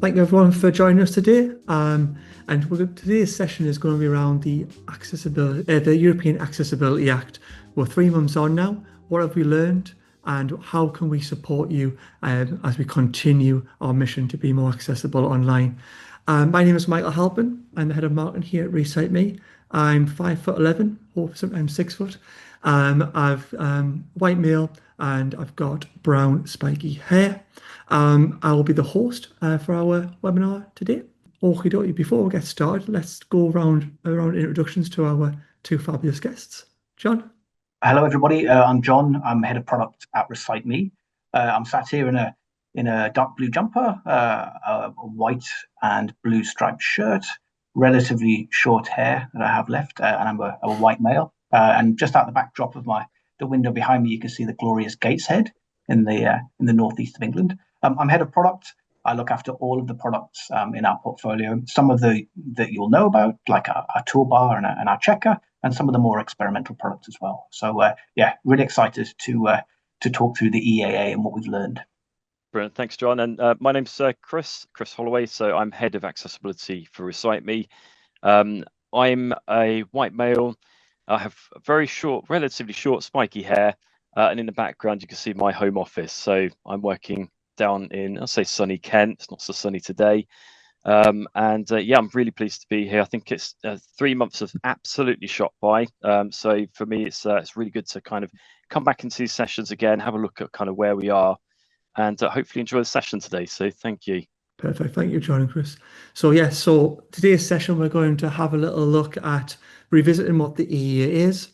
Thank you everyone for joining us today. Today's session is going to be around the European Accessibility Act. We're 3 months on now. What have we learned, and how can we support you as we continue our mission to be more accessible online? My name is Michael Halpin. I'm the head of marketing here at Recite Me. I'm 5'11", or sometimes 6 foot. I've white male, and I've got brown spiky hair. I will be the host for our webinar today. Okie dokie, before we get started, let's go around introductions to our 2 fabulous guests. John? Hello everybody, I'm John. I'm head of product at Recite Me. I'm sat here in a dark blue jumper, a white and blue striped shirt, relatively short hair that I have left, and I'm a white male. And just out the backdrop of the window behind me, you can see the glorious Gateshead in the northeast of England. I'm head of product. I look after all of the products in our portfolio. Some of that you'll know about, like our toolbar and our checker, and some of the more experimental products as well. So really excited to talk through the EAA and what we've learned. Brilliant, thanks, John. And my name's Chris Holloway. So I'm head of accessibility for Recite Me. I'm a white male. I have very short, relatively short, spiky hair, and in the background you can see my home office. So I'm working down in, I'll say, sunny Kent. It's not so sunny today. I'm really pleased to be here. I think it's 3 months have absolutely shot by. So for me, it's really good to kind of come back into these sessions again, have a look at kind of where we are, and hopefully enjoy the session today. So thank you. Perfect. Thank you, John and Chris. So today's session, we're going to have a little look at revisiting what the EAA is.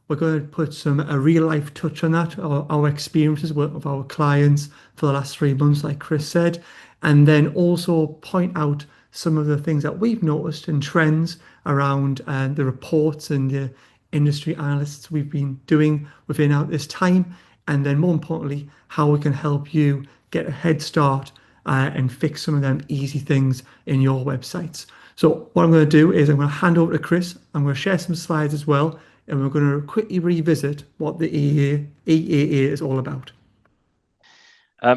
We're going to put a real life touch on that, our experiences with our clients for the last 3 months, like Chris said, and then also point out some of the things that we've noticed and trends around the reports and the industry analysts we've been doing within this time, and then more importantly, how we can help you get a head start and fix some of them easy things in your websites. So what I'm going to do is I'm going to hand over to Chris. I'm going to share some slides as well, and we're going to quickly revisit what the EAA is all about.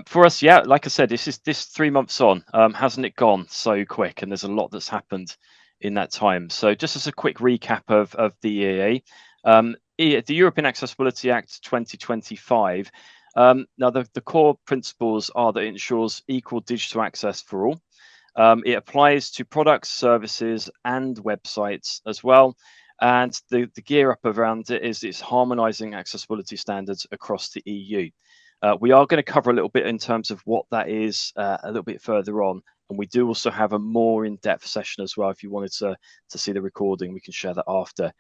For us, like I said, this 3 months on, hasn't it gone so quick? And there's a lot that's happened in that time. So just as a quick recap of the EAA, the European Accessibility Act 2025. Now, the core principles are that it ensures equal digital access for all. It applies to products, services, and websites as well. And the gear up around it is it's harmonizing accessibility standards across the EU. We are going to cover a little bit in terms of what that is a little bit further on. And we do also have a more in-depth session as well. If you wanted to see the recording, we can share that after.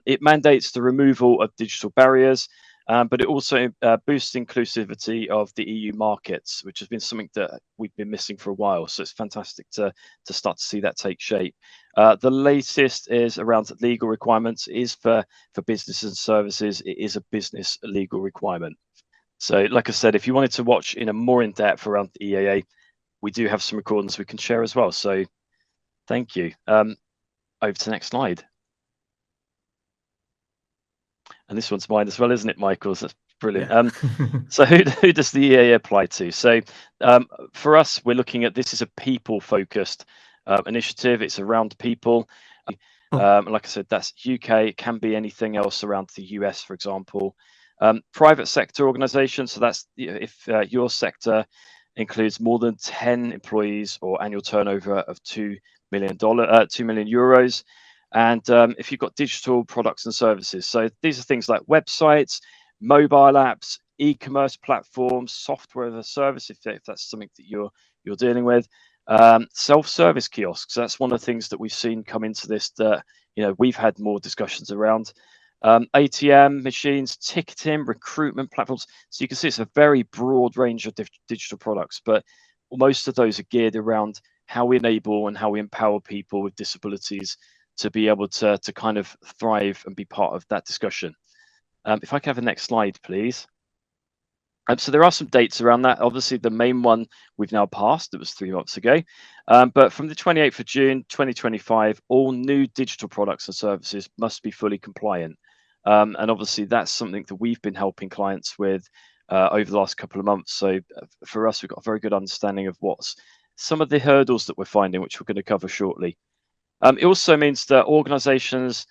It mandates the removal of digital barriers, but it also boosts inclusivity of the EU markets, which has been something that we've been missing for a while. So it's fantastic to start to see that take shape. The latest is around legal requirements. It is for businesses and services. It is a business legal requirement. So like I said, if you wanted to watch in a more in-depth around the EAA, we do have some recordings we can share as well. So thank you. Over to the next slide. And this one's mine as well, isn't it, Michael? So that's brilliant. Yeah. So who does the EAA apply to? So for us, we're looking at this as a people-focused initiative. It's around people. Like I said, that's UK. It can be anything else around the US, for example. Private sector organizations. So that's if your sector includes more than 10 employees or annual turnover of €2 million. And if you've got digital products and services, so these are things like websites, mobile apps, e-commerce platforms, software as a service, if that's something that you're dealing with, self-service kiosks. That's one of the things that we've seen come into this that we've had more discussions around. ATM machines, ticketing, recruitment platforms. So you can see it's a very broad range of digital products, but most of those are geared around how we enable and how we empower people with disabilities to be able to kind of thrive and be part of that discussion. If I can have the next slide, please. So there are some dates around that. Obviously, the main one we've now passed. It was 3 months ago. But from the 28th of June, 2025, all new digital products and services must be fully compliant. And obviously, that's something that we've been helping clients with over the last couple of months. So for us, we've got a very good understanding of what's some of the hurdles that we're finding, which we're going to cover shortly. It also means that organizations,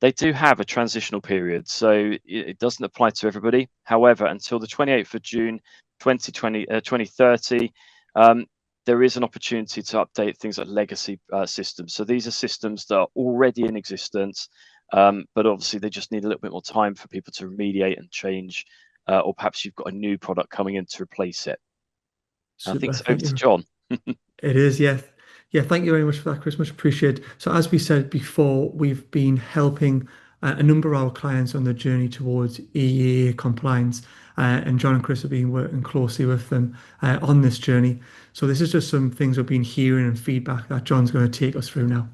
they do have a transitional period, so it doesn't apply to everybody. However, until the 28th of June 2030, there is an opportunity to update things like legacy systems. So these are systems that are already in existence, but obviously they just need a little bit more time for people to remediate and change, or perhaps you've got a new product coming in to replace it. I think Super. it's over Thank to you. John. It is, yeah. Yeah, thank you very much for that, Chris. Much appreciated. So, as we said before, we've been helping a number of our clients on the journey towards EAA compliance, and John and Chris have been working closely with them on this journey. So, this is just some things we've been hearing and feedback that John's going to take us through now.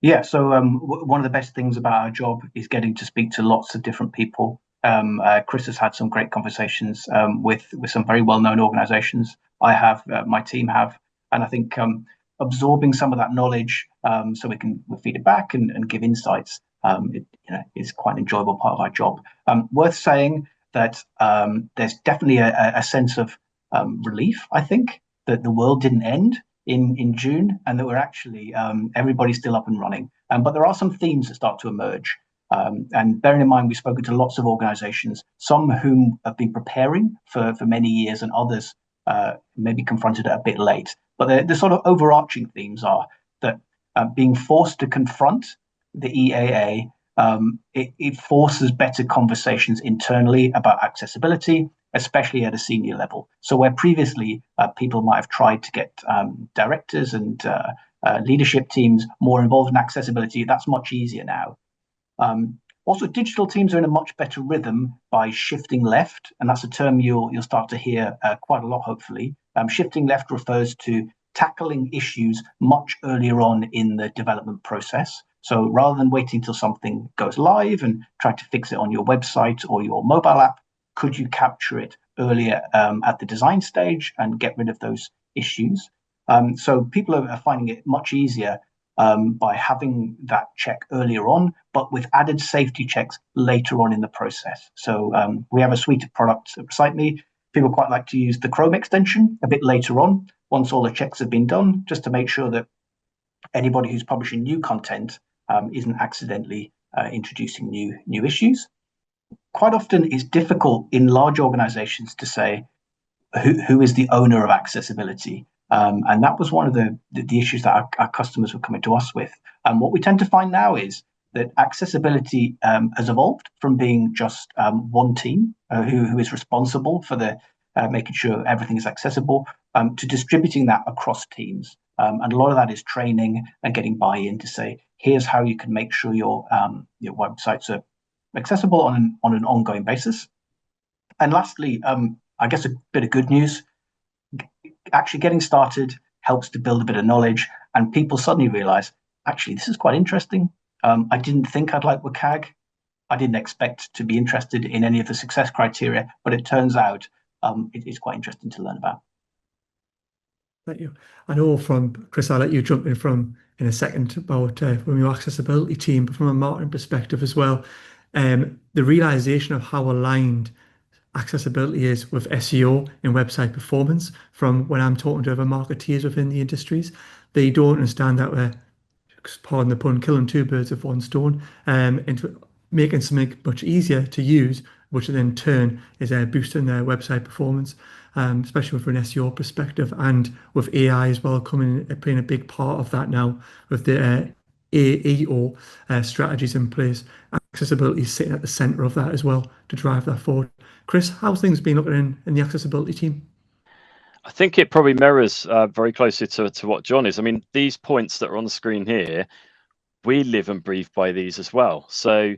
Yeah, so one of the best things about our job is getting to speak to lots of different people. Chris has had some great conversations with some very well-known organizations. I have, my team have, and I think absorbing some of that knowledge so we can feed it back and give insights is quite an enjoyable part of our job. Worth saying that there's definitely a sense of relief, I think, that the world didn't end in June, and that we're actually everybody's still up and running. But there are some themes that start to emerge. And bearing in mind, we've spoken to lots of organizations, some whom have been preparing for many years, and others maybe confronted it a bit late. But the sort of overarching themes are that being forced to confront the EAA, it forces better conversations internally about accessibility, especially at a senior level. So where previously people might have tried to get directors and leadership teams more involved in accessibility, that's much easier now. Also, digital teams are in a much better rhythm by shifting left, and that's a term you'll start to hear quite a lot, hopefully. Shifting left refers to tackling issues much earlier on in the development process. So rather than waiting till something goes live and try to fix it on your website or your mobile app, could you capture it earlier at the design stage and get rid of those issues? So people are finding it much easier by having that check earlier on, but with added safety checks later on in the process. So we have a suite of products at Recite Me. People quite like to use the Chrome extension a bit later on, once all the checks have been done, just to make sure that anybody who's publishing new content isn't accidentally introducing new issues. Quite often it's difficult in large organizations to say who is the owner of accessibility. And that was one of the issues that our customers were coming to us with. And what we tend to find now is that accessibility has evolved from being just one team who is responsible for the making sure everything is accessible to distributing that across teams. And a lot of that is training and getting buy-in to say, here's how you can make sure your websites are accessible on an ongoing basis. And lastly, I guess a bit of good news, actually getting started helps to build a bit of knowledge, and people suddenly realize, actually, this is quite interesting. I didn't think I'd like WCAG. I didn't expect to be interested in any of the success criteria, but it turns out it is quite interesting to learn about. Thank you. I know from Chris, I'll let you jump in a second about from your accessibility team, but from a marketing perspective as well, the realization of how aligned accessibility is with SEO and website performance. From when I'm talking to other marketeers within the industries, they don't understand that we're, pardon the pun, killing two birds with one stone, into making something much easier to use, which in turn is boosting their website performance, especially from an SEO perspective, and with AI as well coming playing a big part of that now with the AEO strategies in place. Accessibility is sitting at the center of that as well to drive that forward. Chris, how's things been looking in the accessibility team? I think it probably mirrors very closely to what John is. I mean, these points that are on the screen here, we live and breathe by these as well. So,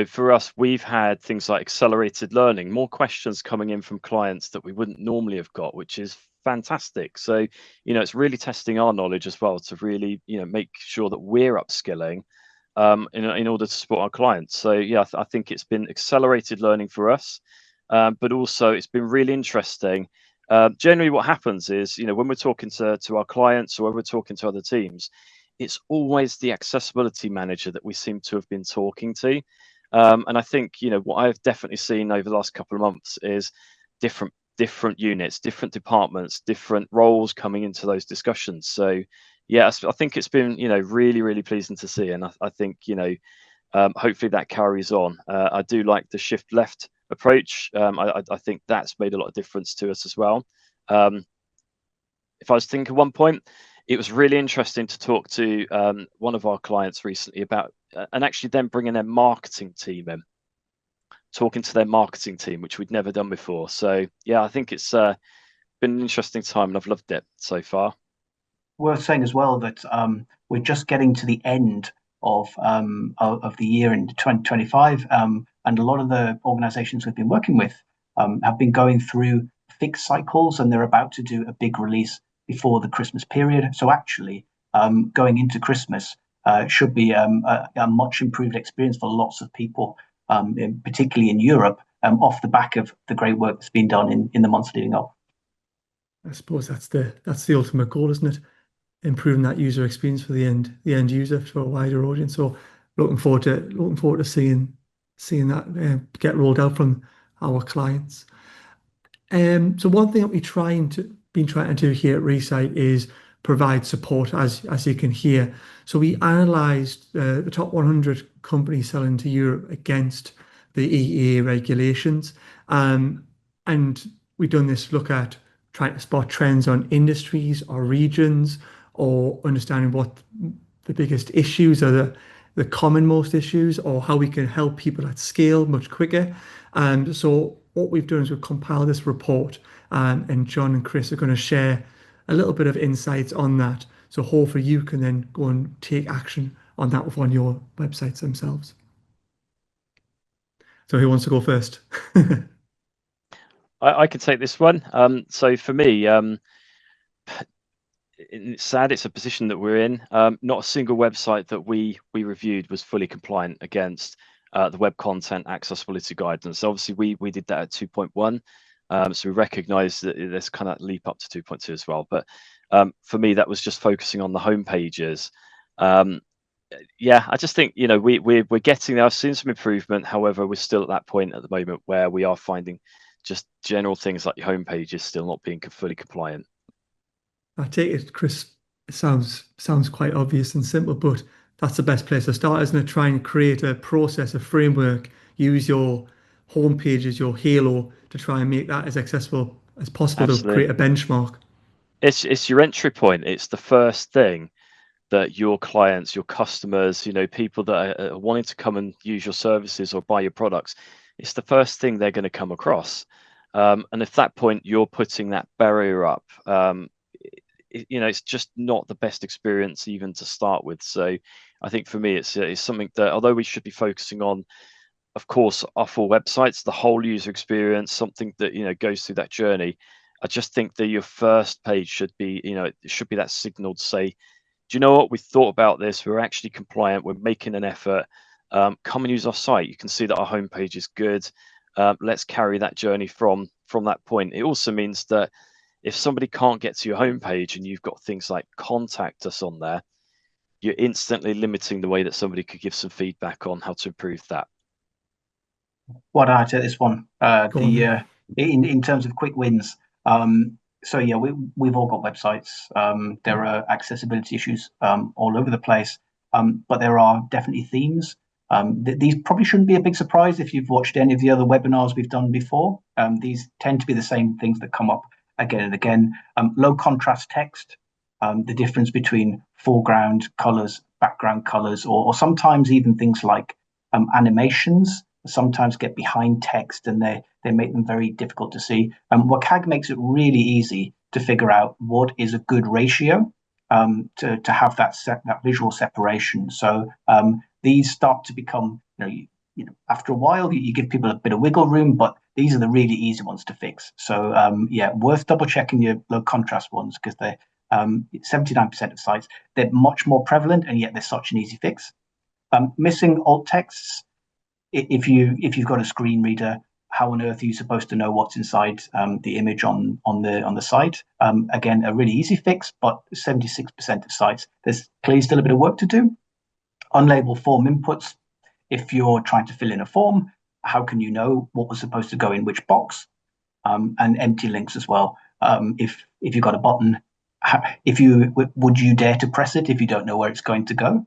for us, we've had things like accelerated learning, more questions coming in from clients that we wouldn't normally have got, which is fantastic. So, it's really testing our knowledge as well to really, make sure that we're upskilling in order to support our clients. So, yeah, I think it's been accelerated learning for us, but also it's been really interesting. Generally, what happens is, when we're talking to our clients or when we're talking to other teams, it's always the accessibility manager that we seem to have been talking to. And I think, what I've definitely seen over the last couple of months is different different units, different departments, different roles coming into those discussions. So yeah, I think it's been, really, really pleasing to see. And I think, hopefully that carries on. I do like the shift left approach. I think that's made a lot of difference to us as well. If I was thinking one point, it was really interesting to talk to one of our clients recently about, and actually then bringing their marketing team in, talking to their marketing team, which we'd never done before. So yeah, I think it's been an interesting time and I've loved it so far. Worth saying as well that we're just getting to the end of the year in 2025, and a lot of the organizations we've been working with have been going through fix cycles, and they're about to do a big release before the Christmas period. So actually, going into Christmas should be a much improved experience for lots of people, particularly in Europe, off the back of the great work that's been done in the months leading up. I suppose that's the ultimate goal, isn't it? Improving that user experience for the end user, for a wider audience. So looking forward to seeing that get rolled out from our clients. So one thing that been trying to do here at Recite is provide support, as you can hear. So we analysed the top 100 companies selling to Europe against the EAA regulations, and we've done this look at trying to spot trends on industries or regions, or understanding what the biggest issues are, the common most issues, or how we can help people at scale much quicker. And so what we've done is we've compiled this report, and John and Chris are going to share a little bit of insights on that. So hopefully you can then go and take action on that on your websites themselves. So who wants to go first? I can take this one. So for me, it's sad, it's a position that we're in. Not a single website that we reviewed was fully compliant against the Web Content Accessibility Guidance. Obviously, we did that at 2.1, so we recognise that there's kind of leap up to 2.2 as well. But for me, that was just focusing on the home pages. Yeah, I just think we're getting there. I've seen some improvement. However, we're still at that point at the moment where we are finding just general things like your home pages still not being fully compliant. I take it, Chris, it sounds quite obvious and simple, but that's the best place to start, isn't it? Try and create a process, a framework, use your home pages, your halo, to try and make that as accessible as possible, to create Absolutely. a benchmark. It's your entry point. It's the first thing that your clients, your customers, people that are wanting to come and use your services or buy your products, it's the first thing they're going to come across. And if that point you're putting that barrier up, it's just not the best experience even to start with. So I think for me, it's something that, although we should be focusing on, of course, our full websites, the whole user experience, something that goes through that journey. I just think that your first page should be, it should be that signal to say, do you know what? We thought about this. We're actually compliant. We're making an effort. Come and use our site. You can see that our homepage is good. Let's carry that journey from that point. It also means that if somebody can't get to your homepage and you've got things like contact us on there, you're instantly limiting the way that somebody could give some feedback on how to improve that. What I take this one, Go on. in terms of quick wins. So yeah, we've all got websites. There are accessibility issues all over the place, but there are definitely themes. These probably shouldn't be a big surprise if you've watched any of the other webinars we've done before. These tend to be the same things that come up again and again. Low contrast text, the difference between foreground colors, background colors, or sometimes even things like animations sometimes get behind text, and they make them very difficult to see. WCAG makes it really easy to figure out what is a good ratio to have that visual separation. So these start to become, after a while, you give people a bit of wiggle room, but these are the really easy ones to fix. So yeah, worth double checking your low contrast ones, because they're 79% of sites, they're much more prevalent, and yet they're such an easy fix. Missing alt texts. If you've got a screen reader, how on earth are you supposed to know what's inside the image on the site? Again, a really easy fix, but 76% of sites, there's clearly still a bit of work to do. Unlabeled form inputs. If you're trying to fill in a form, how can you know what was supposed to go in which box? and empty links as well. If you've got a button, would you dare to press it if you don't know where it's going to go?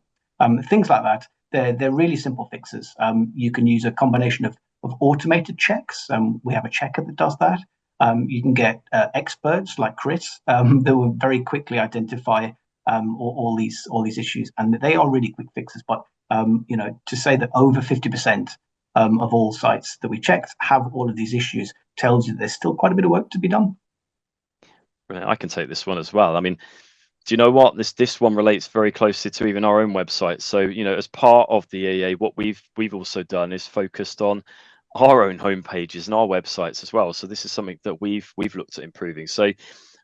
Things like that. They're really simple fixes. You can use a combination of automated checks. We have a checker that does that. You can get experts like Chris that will very quickly identify all these issues, and they are really quick fixes. But to say that over 50% of all sites that we checked have all of these issues tells you there's still quite a bit of work to be done. I can take this one as well. I mean, do you know what, this one relates very closely to even our own website. So as part of the EAA, what we've also done is focused on our own homepages and our websites as well. So this is something that we've looked at improving. So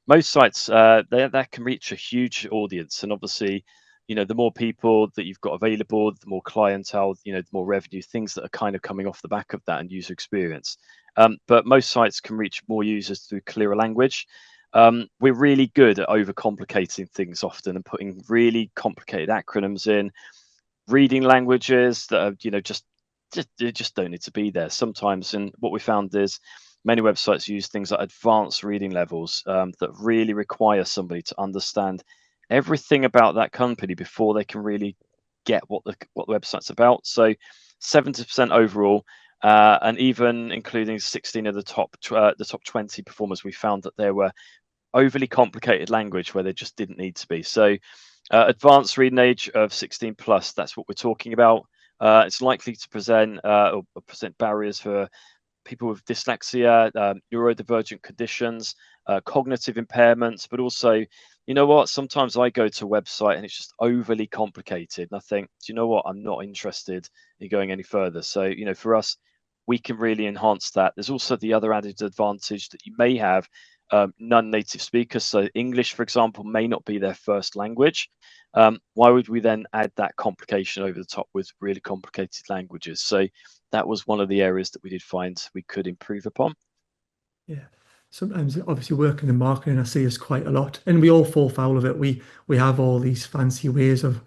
most sites that can reach a huge audience, and obviously the more people that you've got available, the more clientele, the more revenue, things that are kind of coming off the back of that, and user experience. But most sites can reach more users through clearer language. We're really good at overcomplicating things often and putting really complicated acronyms in, reading languages that are just don't need to be there sometimes. And what we found is many websites use things like advanced reading levels that really require somebody to understand everything about that company before they can really get what the website's about. So 70% overall, and even including 16 of the top 20 performers, we found that there were overly complicated language where they just didn't need to be. So advanced reading age of 16 plus, that's what we're talking about. It's likely to present barriers for people with dyslexia, neurodivergent conditions, cognitive impairments, but also, sometimes I go to a website and it's just overly complicated, and I think, do you know what, I'm not interested in going any further. So, for us, we can really enhance that. There's also the other added advantage that you may have non-native speakers. So English, for example, may not be their first language. Why would we then add that complication over the top with really complicated languages? So that was one of the areas that we did find we could improve upon. Yeah. Sometimes, obviously, working in marketing, I see us quite a lot, and we all fall foul of it. We have all these fancy ways of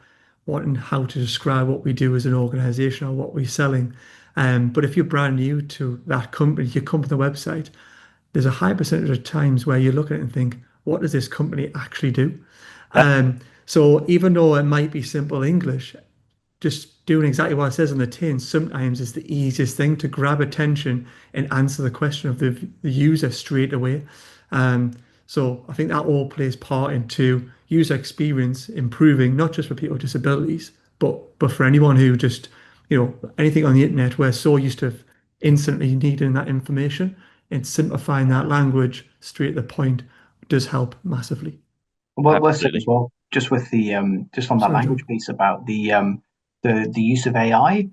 wanting how to describe what we do as an organization or what we're selling. But if you're brand new to that company, you come to the website, there's a high percentage of times where you look at it and think, what does this company actually do? So even though it might be simple English, just doing exactly what it says on the tin sometimes is the easiest thing to grab attention and answer the question of the user straight away. So I think that all plays part into user experience improving, not just for people with disabilities, but for anyone who just, anything on the internet, we're so used to instantly needing that information, and simplifying that language straight to the point does help massively. Well, worth it as well, just with the just on that Sorry, language John. piece about the use of AI.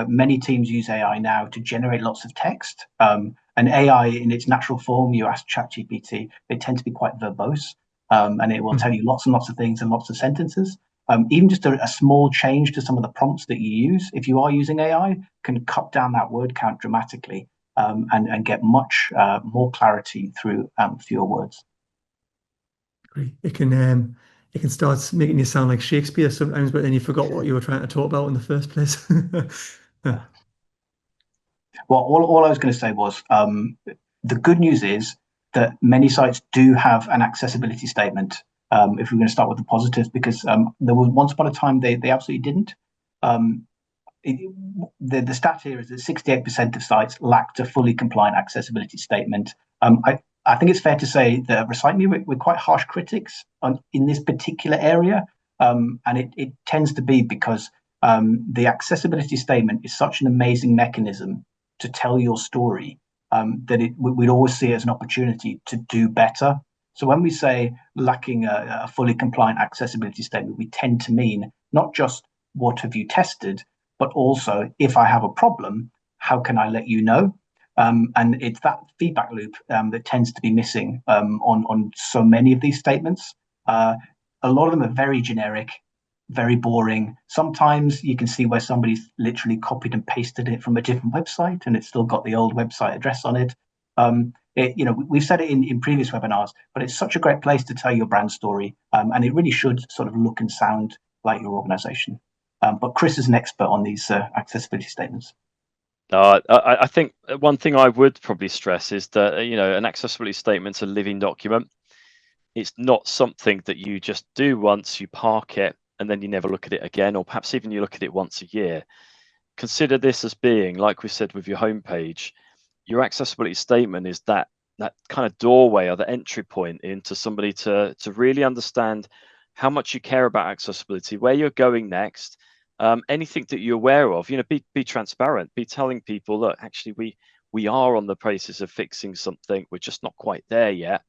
Many teams use AI now to generate lots of text. And AI in its natural form, you ask ChatGPT, they tend to be quite verbose, and it will tell you lots and lots of things and lots of sentences. Even just a small change to some of the prompts that you use, if you are using AI, can cut down that word count dramatically, and get much more clarity through fewer words. It can start making you sound like Shakespeare sometimes, but then you forgot what you were trying to talk about in the first place. Well, all I was going to say was the good news is that many sites do have an accessibility statement. If we're going to start with the positives, because there was once upon a time they absolutely didn't. The stat here is that 68% of sites lacked a fully compliant accessibility statement. I think it's fair to say that at Recite Me, we're quite harsh critics in this particular area, and it tends to be because the accessibility statement is such an amazing mechanism to tell your story, that we'd always see it as an opportunity to do better. So when we say lacking a fully compliant accessibility statement, we tend to mean not just what have you tested, but also if I have a problem, how can I let you know? And it's that feedback loop that tends to be missing on so many of these statements. A lot of them are very generic, very boring. Sometimes you can see where somebody's literally copied and pasted it from a different website and it's still got the old website address on it. We've said it in previous webinars, but it's such a great place to tell your brand story, and it really should sort of look and sound like your organization. But Chris is an expert on these accessibility statements. I think one thing I would probably stress is that an accessibility statement's a living document. It's not something that you just do once, you park it, and then you never look at it again, or perhaps even you look at it once a year. Consider this as being, like we said with your homepage, your accessibility statement is that kind of doorway or the entry point into somebody to really understand how much you care about accessibility, where you're going next, anything that you're aware of. Be transparent, be telling people, look, actually we are on the process of fixing something, we're just not quite there yet.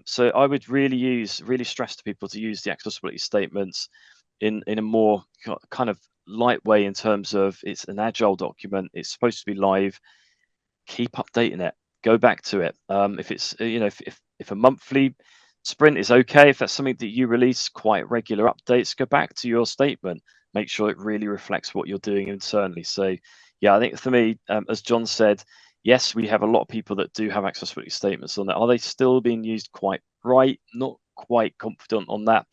So I would really stress to people to use the accessibility statements in a more kind of light way, in terms of it's an agile document, it's supposed to be live. Keep updating it, go back to it. If it's if a monthly sprint is okay, if that's something that you release quite regular updates, go back to your statement, make sure it really reflects what you're doing internally. So yeah, I think for me, as John said, yes, we have a lot of people that do have accessibility statements on that. Are they still being used quite right? Not quite confident on that.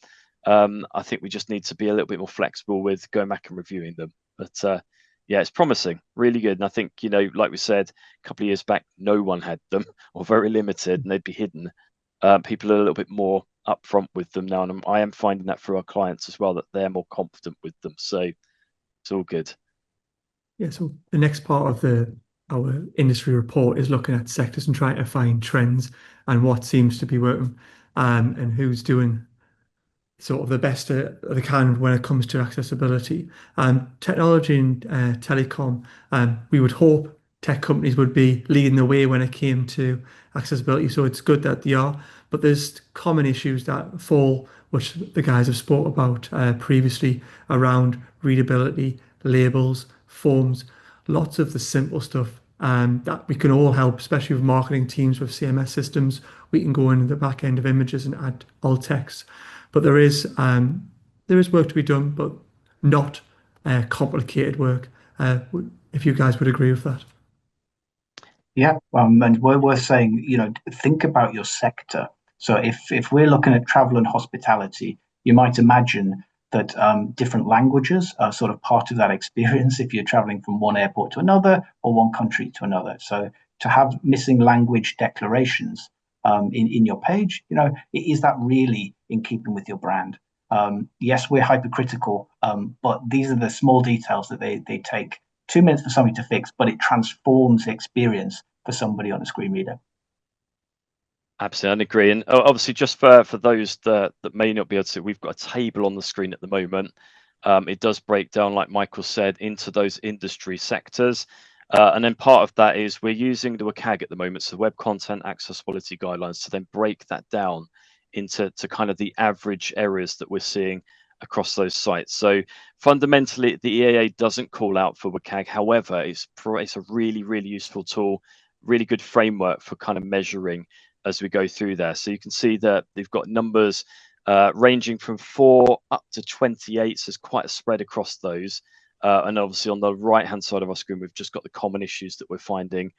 I think we just need to be a little bit more flexible with going back and reviewing them. But yeah, it's promising, really good. And I think, like we said, a couple of years back, no one had them or very limited, and they'd be hidden. People are a little bit more upfront with them now, and I am finding that for our clients as well, that they're more confident with them. So it's all good. Yeah, so the next part of our industry report is looking at sectors and trying to find trends and what seems to be working, and who's doing sort of the best they can when it comes to accessibility. Technology and telecom, we would hope tech companies would be leading the way when it came to accessibility. So it's good that they are, but there's common issues that fall, which the guys have spoke about previously, around readability, labels, forms, lots of the simple stuff that we can all help, especially with marketing teams with CMS systems. We can go in the back end of images and add alt text. But there is work to be done, but not complicated work. If you guys would agree with that. Yeah, and we're saying, think about your sector. So if we're looking at travel and hospitality, you might imagine that different languages are sort of part of that experience if you're traveling from one airport to another or one country to another. So to have missing language declarations in your page, is that really in keeping with your brand? Yes, we're hypercritical, but these are the small details that they take 2 minutes for something to fix, but it transforms the experience for somebody on a screen reader. Absolutely, I agree. And obviously, just for those that may not be able to, we've got a table on the screen at the moment. It does break down, like Michael said, into those industry sectors. And then part of that is we're using the WCAG at the moment, so Web Content Accessibility Guidelines, to then break that down into kind of the average areas that we're seeing across those sites. So fundamentally, the EAA doesn't call out for WCAG. However, it's a really, really useful tool, really good framework for kind of measuring as we go through there. So you can see that they've got numbers ranging from 4 up to 28. So there's quite a spread across those. And obviously on the right hand side of our screen, we've just got the common issues that we're finding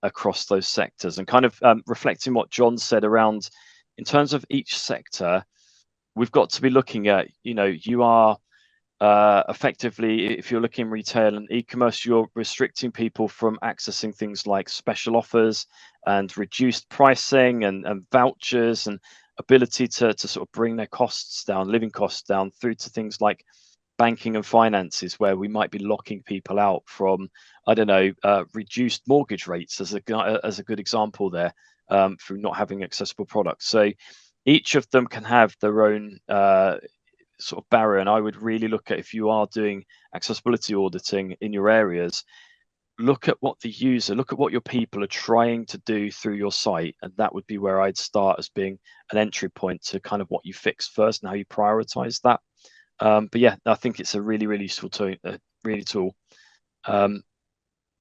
across those sectors, and kind of reflecting what John said around, in terms of each sector, we've got to be looking at, you are effectively, if you're looking retail and e-commerce, you're restricting people from accessing things like special offers and reduced pricing and vouchers, and ability to sort of bring their costs down, living costs down, through to things like banking and finances, where we might be locking people out from, I don't know, reduced mortgage rates as a good example there, through not having accessible products. So each of them can have their own sort of barrier, and I would really look at, if you are doing accessibility auditing in your areas, look at what your people are trying to do through your site, and that would be where I'd start as being an entry point to kind of what you fix first and how you prioritize that. But yeah, I think it's a really, really useful tool.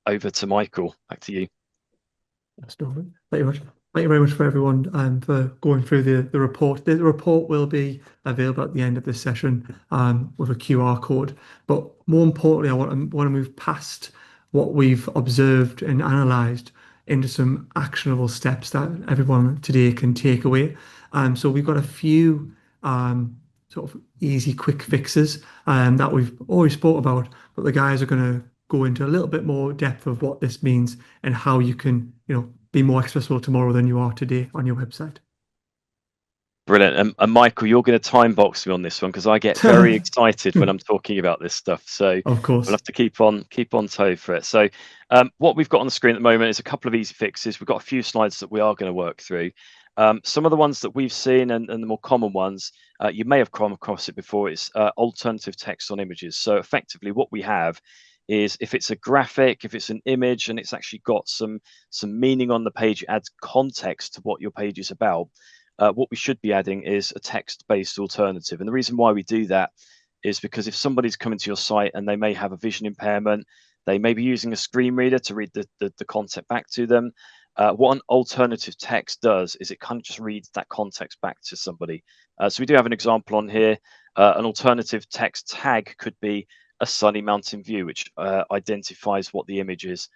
Over to Michael, back to you. That's no, thank you much. Thank you very much for everyone for going through the report. The report will be available at the end of this session with a QR code. But more importantly, I want to move past what we've observed and analysed into some actionable steps that everyone today can take away. So we've got a few sort of easy, quick fixes that we've always spoke about, but the guys are going to go into a little bit more depth of what this means and how you can, be more accessible tomorrow than you are today on your website. Brilliant. And Michael, you're going to time box me on this one because I get very excited when I'm talking about this stuff. So Of course. we'll have to keep on toe for it. So what we've got on the screen at the moment is a couple of easy fixes. We've got a few slides that we are going to work through. Some of the ones that we've seen and the more common ones, you may have come across it before, it's alternative text on images. So effectively what we have is if it's a graphic, if it's an image and it's actually got some meaning on the page, it adds context to what your page is about. What we should be adding is a text-based alternative. And the reason why we do that is because if somebody's coming to your site and they may have a vision impairment, they may be using a screen reader to read the content back to them. What an alternative text does is it kind of just reads that context back to somebody. So we do have an example on here. An alternative text tag could be a sunny mountain view, which identifies what the image is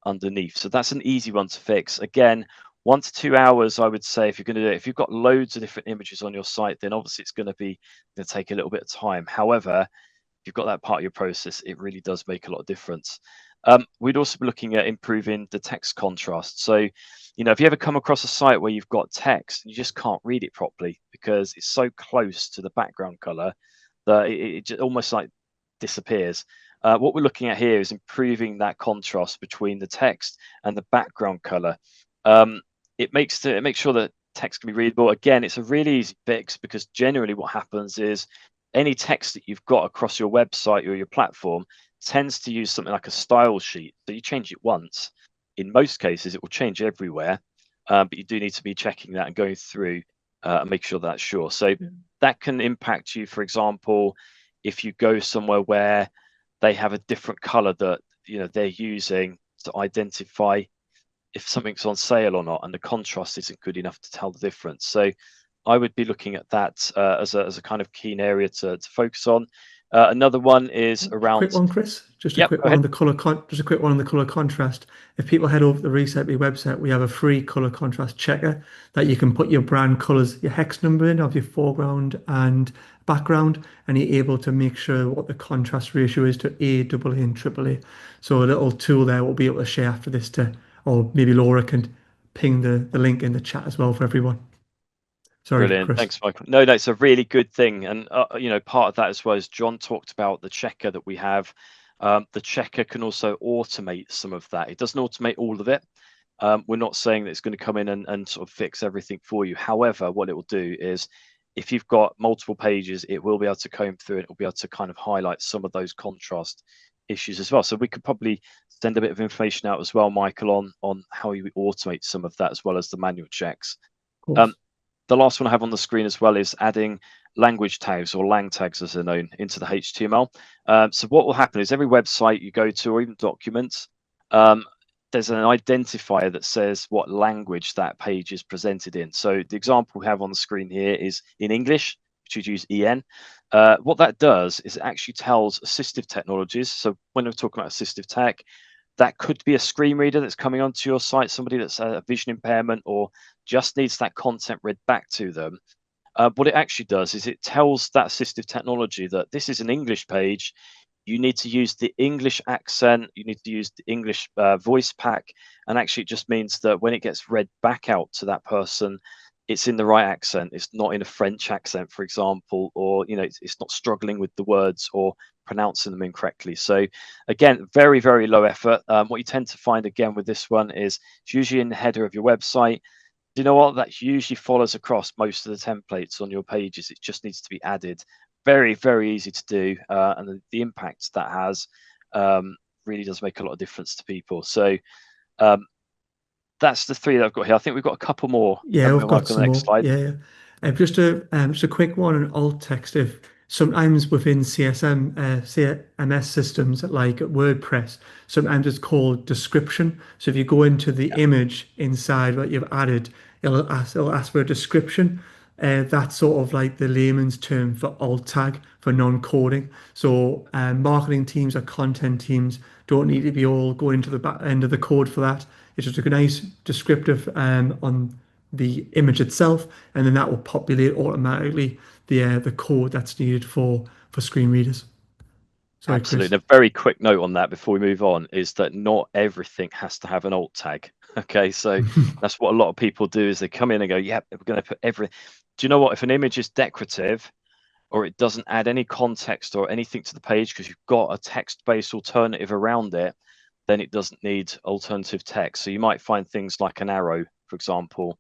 underneath. So that's an easy one to fix. Again, 1 to 2 hours, I would say, if you're going to do it. If you've got loads of different images on your site, then obviously it's going to take a little bit of time. However, if you've got that part of your process, it really does make a lot of difference. We'd also be looking at improving the text contrast. So, if you ever come across a site where you've got text and you just can't read it properly because it's so close to the background color that it just almost like disappears. What we're looking at here is improving that contrast between the text and the background color. It makes sure that text can be readable. Again, it's a really easy fix because generally what happens is any text that you've got across your website or your platform tends to use something like a style sheet. So you change it once. In most cases, it will change everywhere, but you do need to be checking that and going through and make sure that's sure. So that can impact you, for example, if you go somewhere where they have a different color that they're using to identify if something's on sale or not, and the contrast isn't good enough to tell the difference. So I would be looking at that as a kind of keen area to focus on. Another one is around. Quick one, Chris. Just a Yep, quick go one on ahead. the color. Just a quick one on the color contrast. If people head over to the Recite Me website, we have a free color contrast checker that you can put your brand colors, your hex number in of your foreground and background, and you're able to make sure what the contrast ratio is to A, AA, and AAA. So a little tool there we'll be able to share after this or maybe Laura can ping the link in the chat as well for everyone. Sorry, Brilliant. Chris. Thanks, Michael. No, that's a really good thing. And, part of that as well as John talked about the checker that we have. The checker can also automate some of that. It doesn't automate all of it. We're not saying that it's going to come in and sort of fix everything for you. However, what it will do is if you've got multiple pages, it will be able to comb through it. It will be able to kind of highlight some of those contrast issues as well. So we could probably send a bit of information out as well, Michael, on how you automate some of that as well as the manual checks. The last one I have on the screen as well is adding language tags or lang tags as they're known into the HTML. So what will happen is every website you go to or even documents, there's an identifier that says what language that page is presented in. So the example we have on the screen here is in English, which you'd use EN. What that does is it actually tells assistive technologies. So when we're talking about assistive tech, that could be a screen reader that's coming onto your site, somebody that's a vision impairment or just needs that content read back to them. What it actually does is it tells that assistive technology that this is an English page. You need to use the English accent. You need to use the English voice pack. And actually, it just means that when it gets read back out to that person, it's in the right accent. It's not in a French accent, for example, or it's not struggling with the words or pronouncing them incorrectly. So again, very, very low effort. What you tend to find again with this one is it's usually in the header of your website. Do you know what? That usually follows across most of the templates on your pages. It just needs to be added. Very, very easy to do. And the impact that has really does make a lot of difference to people. So that's the three that I've got here. I think we've got a couple more. Yeah, we've got some more. Slide. Yeah. Just a quick one on alt text. If sometimes within CMS systems like WordPress, sometimes it's called description. So if you go into the image inside what you've added, it'll ask for a description. That's sort of like the layman's term for alt tag for non-coding. So marketing teams or content teams don't need to be all going to the back end of the code for that. It's just a nice descriptive on the image itself, and then that will populate automatically the code that's needed for screen readers. Sorry, Absolutely. Chris. A very quick note on that before we move on is that not everything has to have an alt tag. Okay, so that's what a lot of people do is they come in and go, yeah, we're going to put everything. Do you know what? If an image is decorative or it doesn't add any context or anything to the page because you've got a text-based alternative around it, then it doesn't need alternative text. So you might find things like an arrow, for example,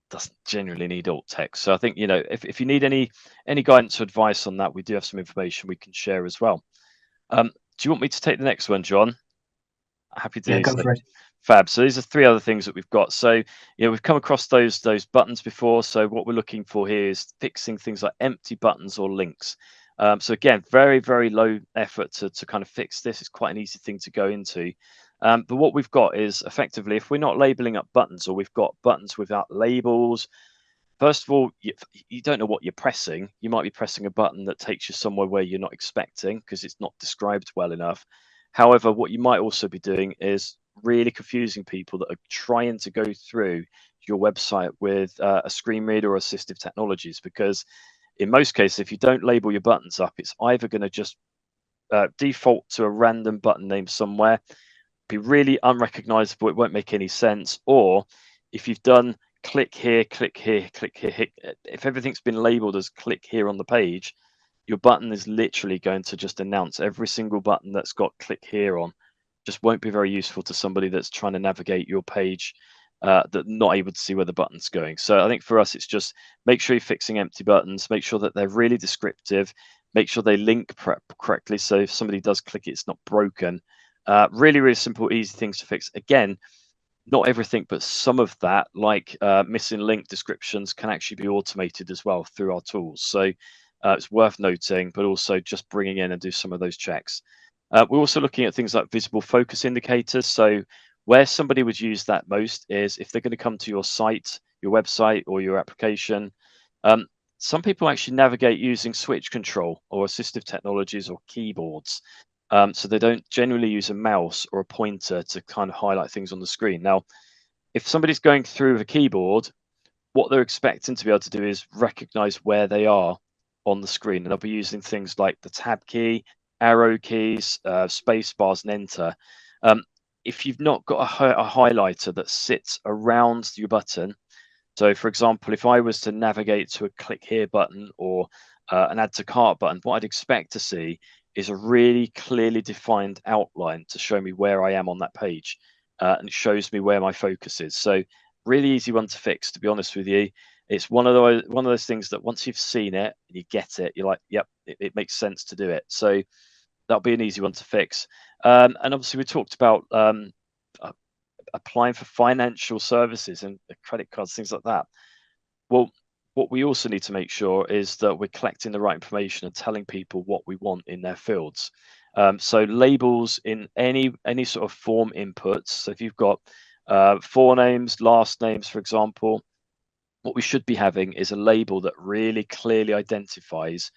doesn't generally need alt text. So I think, you know, if you need any guidance or advice on that, we do have some information we can share as well. Do you want me to take the next one, John? Happy to Yeah, do go so. for it. Fab. So these are three other things that we've got. So, you know, we've come across those buttons before. So what we're looking for here is fixing things like empty buttons or links. So again, very, very low effort to kind of fix this. It's quite an easy thing to go into. But what we've got is effectively, if we're not labeling up buttons or we've got buttons without labels, first of all, you don't know what you're pressing. You might be pressing a button that takes you somewhere where you're not expecting because it's not described well enough. However, what you might also be doing is really confusing people that are trying to go through your website with a screen reader or assistive technologies, because in most cases, if you don't label your buttons up, it's either going to just default to a random button name somewhere, be really unrecognizable, it won't make any sense, or if you've done click here, click here, click here, if everything's been labeled as click here on the page, your button is literally going to just announce every single button that's got click here on. Just won't be very useful to somebody that's trying to navigate your page, that not able to see where the button's going. So I think for us, it's just make sure you're fixing empty buttons, make sure that they're really descriptive, make sure they link correctly. So if somebody does click it, it's not broken. Really, really simple, easy things to fix. Again, not everything, but some of that, like missing link descriptions, can actually be automated as well through our tools. So it's worth noting, but also just bringing in and do some of those checks. We're also looking at things like visible focus indicators. So where somebody would use that most is if they're going to come to your site, your website, or your application. Some people actually navigate using switch control or assistive technologies or keyboards. So they don't generally use a mouse or a pointer to kind of highlight things on the screen. Now, if somebody's going through with a keyboard, what they're expecting to be able to do is recognize where they are on the screen. And they'll be using things like the tab key, arrow keys, space bars, and enter. If you've not got a highlighter that sits around your button, so for example, if I was to navigate to a click here button or an add to cart button, what I'd expect to see is a really clearly defined outline to show me where I am on that page. And it shows me where my focus is. So really easy one to fix, to be honest with you. It's one of those things that once you've seen it and you get it, you're like, yep, it makes sense to do it. So that'll be an easy one to fix. And obviously we talked about applying for financial services and credit cards, things like that. Well, what we also need to make sure is that we're collecting the right information and telling people what we want in their fields. So labels in any sort of form inputs. So if you've got forenames, last names, for example, what we should be having is a label that really clearly identifies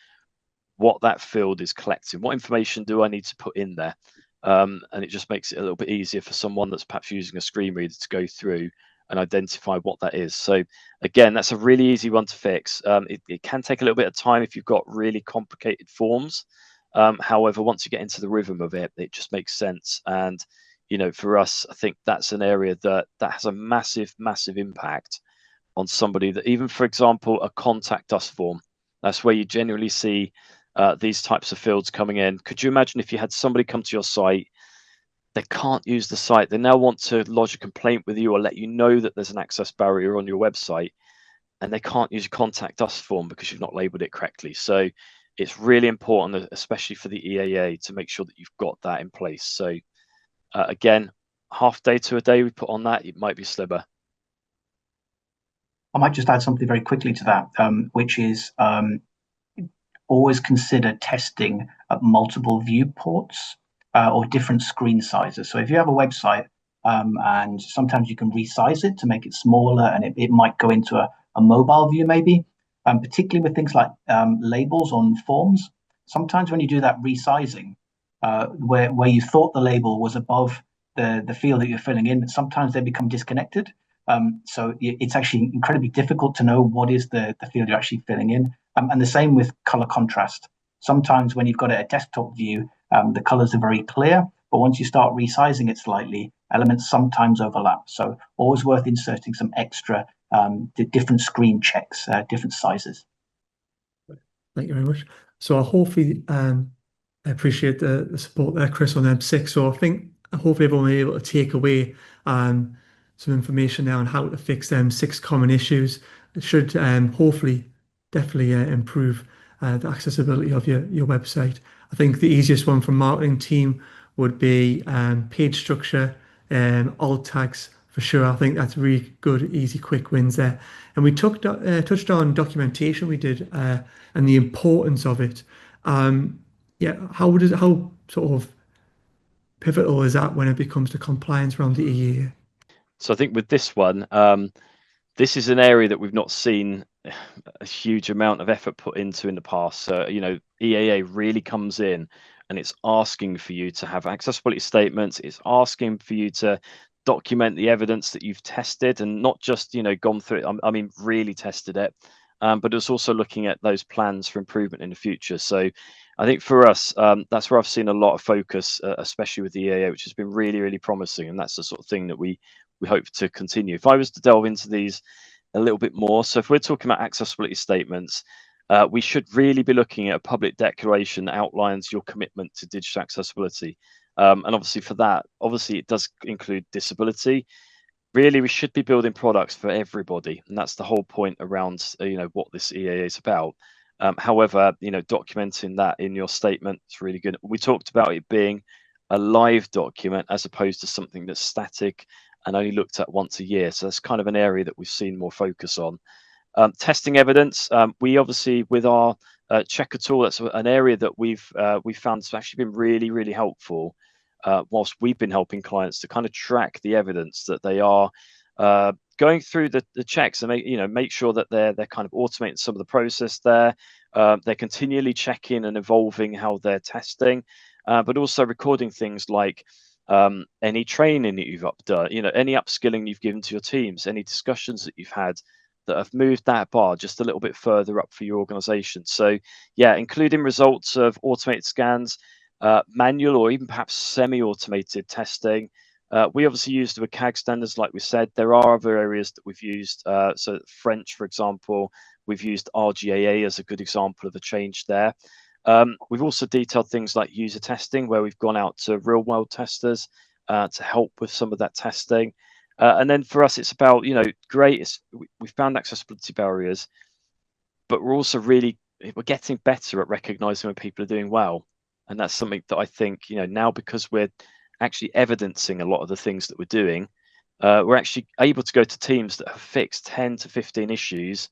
what that field is collecting. What information do I need to put in there? And it just makes it a little bit easier for someone that's perhaps using a screen reader to go through and identify what that is. So again, that's a really easy one to fix. It can take a little bit of time if you've got really complicated forms. However, once you get into the rhythm of it, it just makes sense. And, you know, for us, I think that's an area that has a massive, massive impact on somebody that even, for example, a contact us form, that's where you generally see these types of fields coming in. Could you imagine if you had somebody come to your site, they can't use the site, they now want to lodge a complaint with you or let you know that there's an access barrier on your website, and they can't use a contact us form because you've not labeled it correctly. So it's really important, especially for the EAA, to make sure that you've got that in place. So again, half day to a day we put on that, it might be slimmer. I might just add something very quickly to that, which is always consider testing at multiple viewports or different screen sizes. So if you have a website and sometimes you can resize it to make it smaller and it might go into a mobile view maybe, particularly with things like labels on forms. Sometimes when you do that resizing, where you thought the label was above the field that you're filling in, sometimes they become disconnected. So it's actually incredibly difficult to know what is the field you're actually filling in. And the same with color contrast. Sometimes when you've got a desktop view The colors are very clear, but once you start resizing it slightly, elements sometimes overlap. So always worth inserting some extra different screen checks, different sizes. Thank you very much. So I hopefully I appreciate the support there, Chris, on M6. So I think hopefully everyone will be able to take away some information now on how to fix them 6 common issues. It should hopefully definitely improve the accessibility of your website. I think the easiest one from marketing team would be page structure, alt tags for sure. I think that's really good, easy, quick wins there. And we touched on documentation we did and the importance of it. Yeah, how sort of pivotal is that when it becomes to compliance around the EAA? So I think with this one, this is an area that we've not seen a huge amount of effort put into in the past. So, EAA really comes in and it's asking for you to have accessibility statements. It's asking for you to document the evidence that you've tested and not just, gone through it. I mean, really tested it. But it's also looking at those plans for improvement in the future. So I think for us, that's where I've seen a lot of focus, especially with the EAA, which has been really, really promising. And that's the sort of thing that we hope to continue. If I was to delve into these a little bit more, so if we're talking about accessibility statements, we should really be looking at a public declaration that outlines your commitment to digital accessibility. And obviously for that, obviously it does include disability. Really, we should be building products for everybody, and that's the whole point around what this EAA is about. However, documenting that in your statement is really good. We talked about it being a live document as opposed to something that's static and only looked at once a year. So that's kind of an area that we've seen more focus on. Testing evidence, we obviously with our checker tool, that's an area that we've found has actually been really, really helpful. Whilst we've been helping clients to kind of track the evidence that they are going through the checks and make sure that they're kind of automating some of the process there. They're continually checking and evolving how they're testing, but also recording things like any training that you've done, any upskilling you've given to your teams, any discussions that you've had that have moved that bar just a little bit further up for your organization. So yeah, including results of automated scans, manual or even perhaps semi-automated testing. We obviously use the CAG standards, like we said. There are other areas that we've used. So French, for example, we've used RGAA as a good example of a change there. We've also detailed things like user testing, where we've gone out to real-world testers to help with some of that testing. And then for us, it's about, we found accessibility barriers, but we're also we're getting better at recognizing when people are doing well. And that's something that I think, now because we're actually evidencing a lot of the things that we're doing, we're actually able to go to teams that have fixed 10 to 15 issues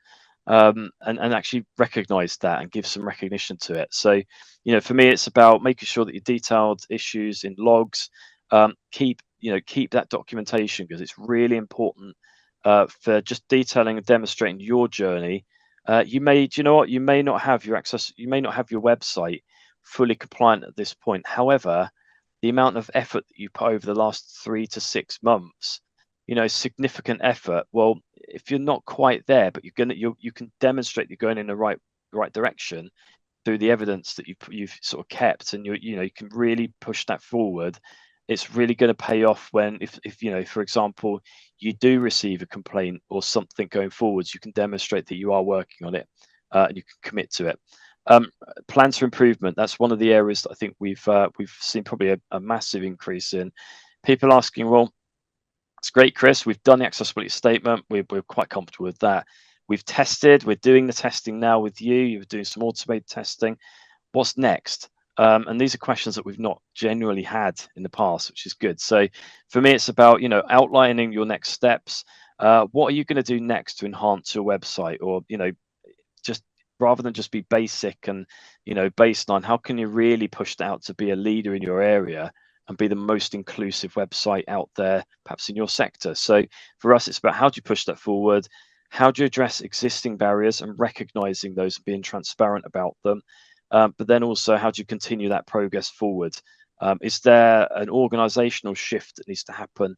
and actually recognize that and give some recognition to it. So, for me, it's about making sure that you detailed issues in logs, keep that documentation, because it's really important for just detailing and demonstrating your journey. You may not have your website fully compliant at this point. However, the amount of effort that you put over the last 3 to 6 months, significant effort. Well, if you're not quite there, but you can demonstrate you're going in the right direction through the evidence that you've sort of kept, and you can really push that forward. It's really going to pay off when, if for example, you do receive a complaint or something going forwards, you can demonstrate that you are working on it and you can commit to it. Plans for improvement. That's one of the areas that I think we've seen probably a massive increase in people asking, well, it's great, Chris, we've done the accessibility statement. We're quite comfortable with that. We've tested, we're doing the testing now with you. You're doing some automated testing. What's next? And these are questions that we've not genuinely had in the past, which is good. So for me, it's about, outlining your next steps. What are you going to do next to enhance your website? Or, just rather than just be basic and, baseline, how can you really push that out to be a leader in your area and be the most inclusive website out there, perhaps in your sector? So for us, it's about how do you push that forward? How do you address existing barriers and recognizing those and being transparent about them? But then also, how do you continue that progress forward? Is there an organizational shift that needs to happen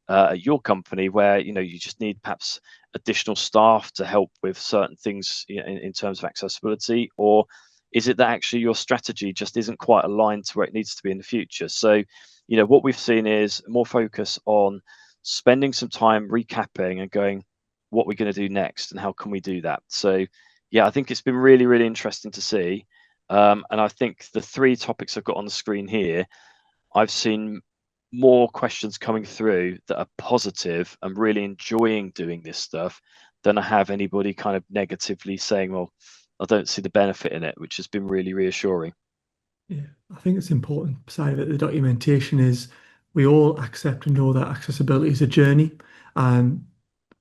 at your company where you just need perhaps additional staff to help with certain things in terms of accessibility? Or is it that actually your strategy just isn't quite aligned to where it needs to be in the future? So, what we've seen is more focus on spending some time recapping and going, what we're going to do next and how can we do that? So, yeah, I think it's been really, really interesting to see. And I think the three topics I've got on the screen here, I've seen more questions coming through that are positive and really enjoying doing this stuff than I have anybody kind of negatively saying, well, I don't see the benefit in it, which has been really reassuring. Yeah, I think it's important side of it, the documentation is we all accept and know that accessibility is a journey. Um,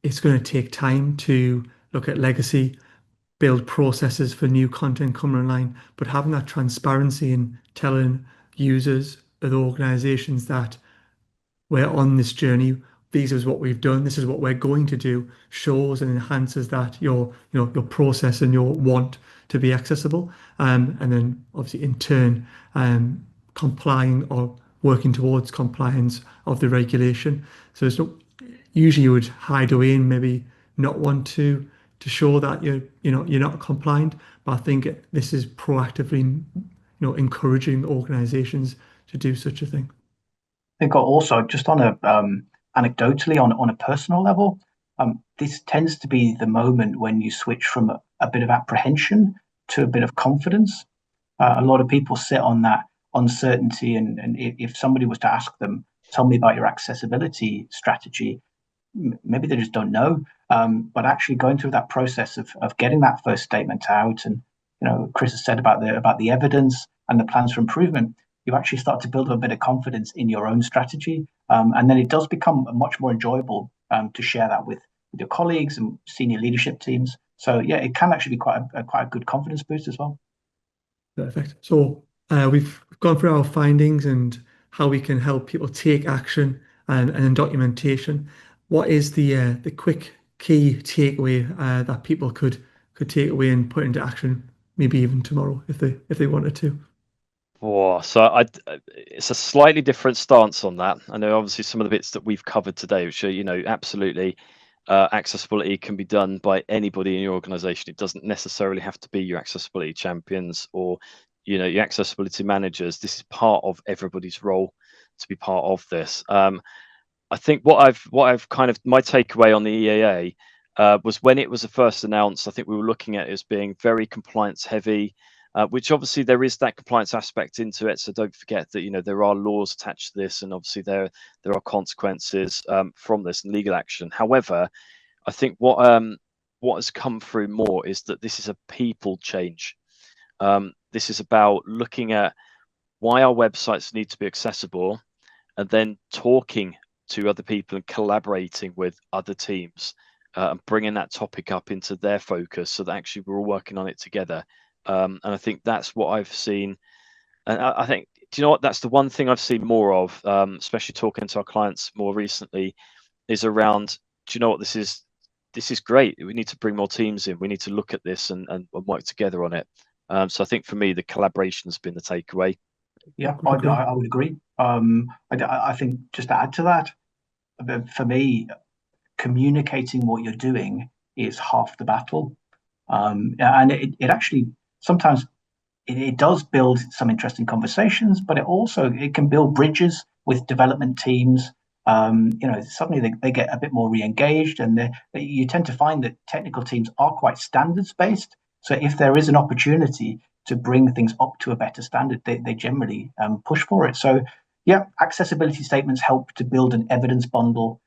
it's going to take time to look at legacy, build processes for new content coming online, but having that transparency and telling users, other organizations that we're on this journey. This is what we've done. This is what we're going to do. Shows and enhances that your process and your want to be accessible. And then obviously in turn, complying or working towards compliance of the regulation. So it's not, usually you would hide away and maybe not want to show that you're not compliant. But I think this is proactively encouraging organizations to do such a thing. I think also just on a anecdotally on a personal level, this tends to be the moment when you switch from a bit of apprehension to a bit of confidence. A lot of people sit on that uncertainty, and if somebody was to ask them, tell me about your accessibility strategy, maybe they just don't know. But actually going through that process of getting that first statement out, and Chris has said about the evidence and the plans for improvement, you actually start to build a bit of confidence in your own strategy, and then it does become much more enjoyable to share that with your colleagues and senior leadership teams. So yeah, it can actually be quite a good confidence boost as well. Perfect. So we've gone through our findings and how we can help people take action and in documentation. What is the quick key takeaway that people could take away and put into action, maybe even tomorrow if they wanted to? Oh, so it's a slightly different stance on that. I know obviously some of the bits that we've covered today, which are, absolutely accessibility can be done by anybody in your organization. It doesn't necessarily have to be your accessibility champions or, your accessibility managers. This is part of everybody's role to be part of this. I think what I've kind of my takeaway on the EAA was when it was first announced. I think we were looking at it as being very compliance heavy, which obviously there is that compliance aspect into it. So don't forget that there are laws attached to this, and obviously there are consequences from this and legal action. However, I think what has come through more is that this is a people change. This is about looking at why our websites need to be accessible, and then talking to other people and collaborating with other teams and bringing that topic up into their focus so that actually we're all working on it together. And I think that's what I've seen. And I think, do you know what? That's the one thing I've seen more of, especially talking to our clients more recently, is around, do you know what? This is great. We need to bring more teams in. We need to look at this and work together on it. So I think for me, the collaboration has been the takeaway. Yeah, I would agree. I think just to add to that, for me, communicating what you're doing is half the battle. And it actually sometimes it does build some interesting conversations, but it can build bridges with development teams. Suddenly they get a bit more re-engaged, and you tend to find that technical teams are quite standards based. So if there is an opportunity to bring things up to a better standard, they generally push for it. So yeah, accessibility statements help to build an evidence bundle,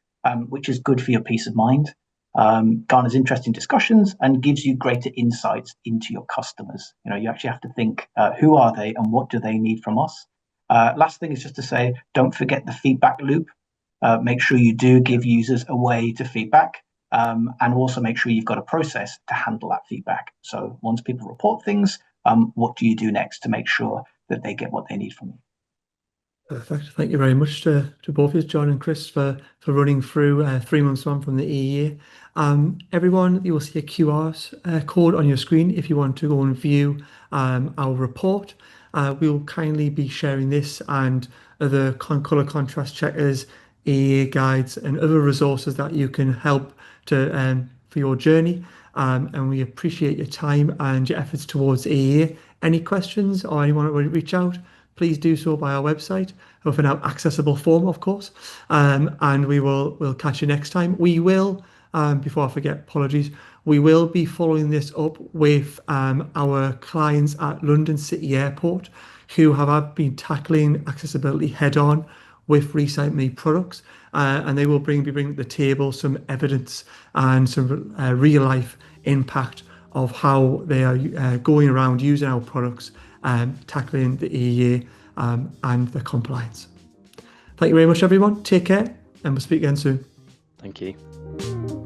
which is good for your peace of mind, garners interesting discussions, and gives you greater insights into your customers. You actually have to think, who are they and what do they need from us? Last thing is just to say, don't forget the feedback loop. Make sure you do give users a way to feedback, and also make sure you've got a process to handle that feedback. So once people report things, what do you do next to make sure that they get what they need from you? Perfect. Thank you very much to both of you, John and Chris, for running through 3 months on from the EAA. Everyone, you will see a QR code on your screen if you want to go and view our report. We'll kindly be sharing this and other color contrast checkers, EAA guides, and other resources that you can help to for your journey. And we appreciate your time and your efforts towards EAA. Any questions or anyone want to reach out, please do so by our website with an accessible form, of course. And we'll catch you next time. We will, before I forget, apologies, we will be following this up with our clients at London City Airport who have been tackling accessibility head on with Recite Me products. And they will be bringing to the table some evidence and some real life impact of how they are going around using our products, tackling the EAA and the compliance. Thank you very much, everyone. Take care, and we'll speak again soon. Thank you.